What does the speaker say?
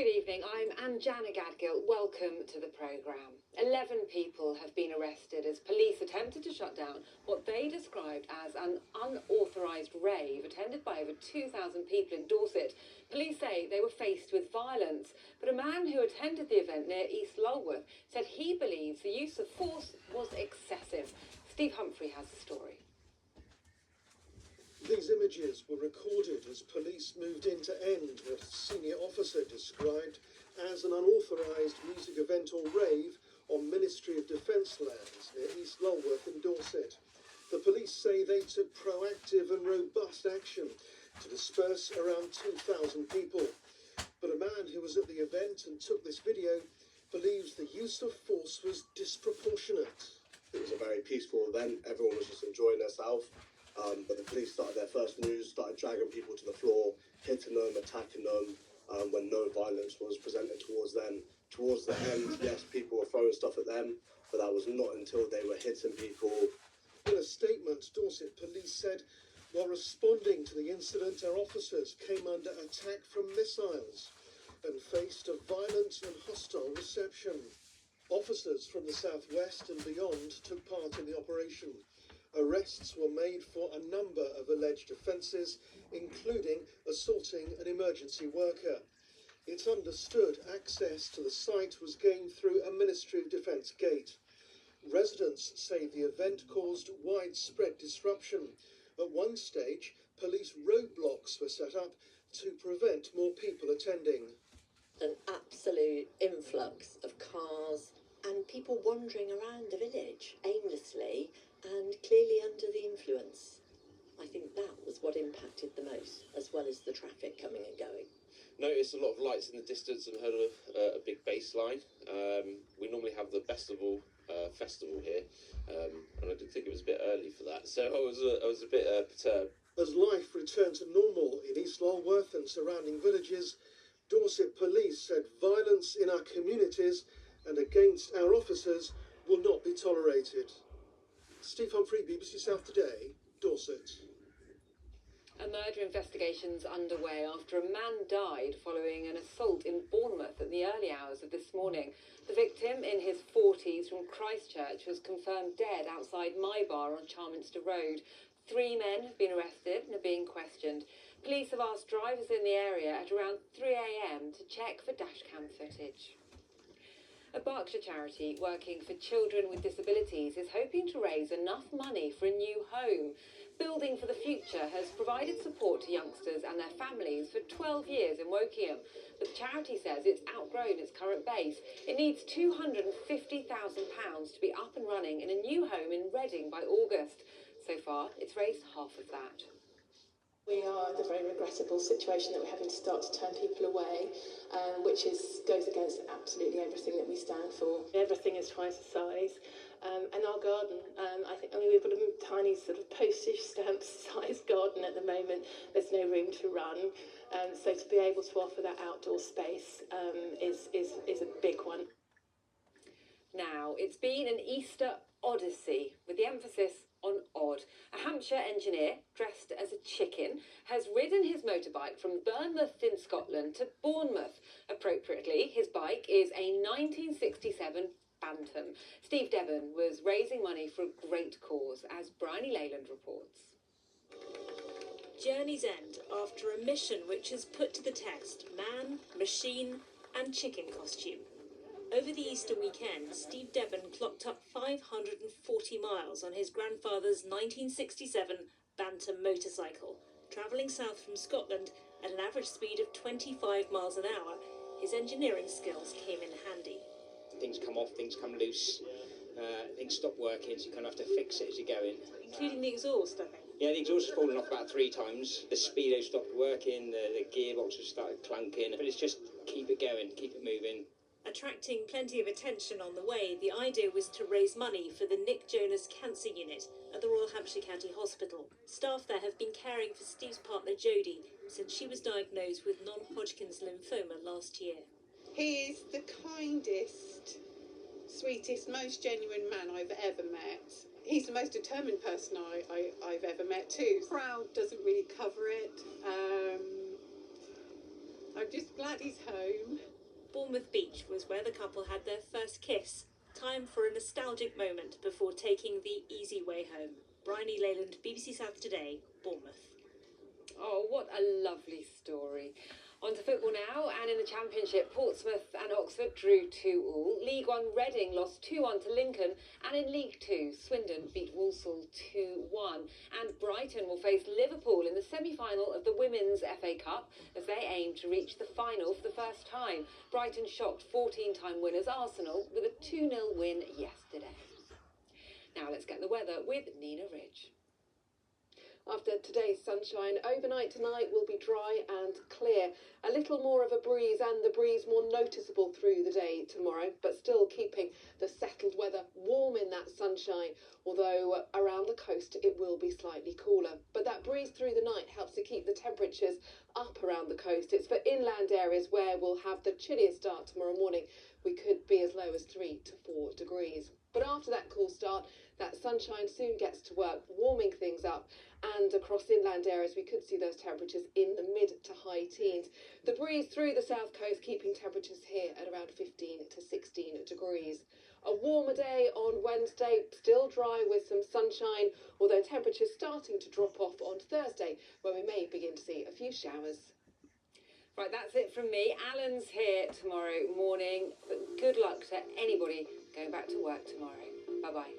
Good evening, I'm Anjana Gadgil. Welcome to the programme. 11 people have been arrested as police attempted to shut down what they described as an unauthorised rave attended by over 2,000 people in Dorset. Police say they were faced with violence, but a man who attended the event near East Lulworth said he believes the use of force was excessive. Steve Humphrey has the story. These images were recorded as police moved in to end what a senior officer described as an unauthorised music event or rave on Ministry of Defence lands near East Lulworth in Dorset. The police say they took proactive and robust action to disperse around 2,000 people. But a man who was at the event and took this video believes the use of force was disproportionate. It was a very peaceful event, everyone was just enjoying themselves. But the police started their first moves, started dragging people to the floor, hitting them, attacking them, when no violence was presented towards them. Towards the end, yes, people were throwing stuff at them, but that was not until they were hitting people. In a statement, Dorset police said, while responding to the incident, our officers came under attack from missiles and faced a violent and hostile reception. Officers from the southwest and beyond took part in the operation. Arrests were made for a number of alleged offences, including assaulting an emergency worker. It's understood access to the site was gained through a Ministry of Defence gate. Residents say the event caused widespread disruption. At one stage, police roadblocks were set up to prevent more people attending. An absolute influx of cars and people wandering around the village aimlessly and clearly under the influence. I think that was what impacted the most, as well as the traffic coming and going. Noticed a lot of lights in the distance and heard a big bass line. We normally have the festival here, and I did think it was a bit early for that, so I was a bit perturbed. As life returned to normal in East Lulworth and surrounding villages, Dorset police said violence in our communities and against our officers will not be tolerated. Steve Humphrey, BBC South Today, Dorset. A murder investigation's underway after a man died following an assault in Bournemouth at the early hours of this morning. The victim, in his 40s from Christchurch, was confirmed dead outside My Bar on Charminster Road. 3 men have been arrested and are being questioned. Police have asked drivers in the area at around 3 a.m. to check for dashcam footage. A Berkshire charity working for children with disabilities is hoping to raise enough money for a new home. Building for the Future has provided support to youngsters and their families for 12 years in Wokingham, but the charity says it's outgrown its current base. It needs £250,000 to be up and running in a new home in Reading by August. So far, it's raised half of that. We are in the very regrettable situation that we're having to start to turn people away, which goes against absolutely everything that we stand for. Everything is twice the size. And our garden, we've got a tiny sort of postage stamp size garden at the moment. There's no room to run. So to be able to offer that outdoor space is a big one. Now, it's been an Easter odyssey, with the emphasis on odd. A Hampshire engineer, dressed as a chicken, has ridden his motorbike from Bournemouth in Scotland to Bournemouth. Appropriately, his bike is a 1967 Bantam. Steve Devon was raising money for a great cause, as Bryony Leyland reports. Journey's End, after a mission which has put to the test man, machine and chicken costume. Over the Easter weekend, Steve Devon clocked up 540 miles on his grandfather's 1967 Bantam motorcycle. Travelling south from Scotland at an average speed of 25 miles an hour, his engineering skills came in handy. Things come off, things come loose, things stop working, so you kind of have to fix it as you're going. Including the exhaust, I think. Yeah, the exhaust has fallen off about 3 times. The speedo stopped working, the gearbox has started clunking, but it's just keep it going, keep it moving. Attracting plenty of attention on the way, the idea was to raise money for the Nick Jonas Cancer Unit at the Royal Hampshire County Hospital. Staff there have been caring for Steve's partner Jodie since she was diagnosed with non-Hodgkin's lymphoma last year. He is the kindest, sweetest, most genuine man I've ever met. He's the most determined person I've ever met too. Proud doesn't really cover it. I'm just glad he's home. Bournemouth Beach was where the couple had their first kiss. Time for a nostalgic moment before taking the easy way home. Bryony Leyland, BBC South Today, Bournemouth. Oh, what a lovely story. On to football now, and in the Championship, Portsmouth and Oxford drew 2-2. League One Reading lost 2-1 to Lincoln, and in League Two, Swindon beat Walsall 2-1. And Brighton will face Liverpool in the semi-final of the Women's FA Cup as they aim to reach the final for the first time. Brighton shocked 14-time winners Arsenal with a 2-0 win yesterday. Now let's get the weather with Nina Ridge. After today's sunshine, overnight tonight will be dry and clear. A little more of a breeze, and the breeze more noticeable through the day tomorrow, but still keeping the settled weather warm in that sunshine, although around the coast it will be slightly cooler. But that breeze through the night helps to keep the temperatures up around the coast. It's for inland areas where we'll have the chilliest start tomorrow morning. We could be as low as 3 to 4 degrees. But after that cool start, that sunshine soon gets to work, warming things up, and across inland areas we could see those temperatures in the mid to high teens. The breeze through the south coast keeping temperatures here at around 15 to 16 degrees. A warmer day on Wednesday, still dry with some sunshine, although temperatures starting to drop off on Thursday, where we may begin to see a few showers. Right, that's it from me. Alan's here tomorrow morning, but good luck to anybody going back to work tomorrow. Bye-bye.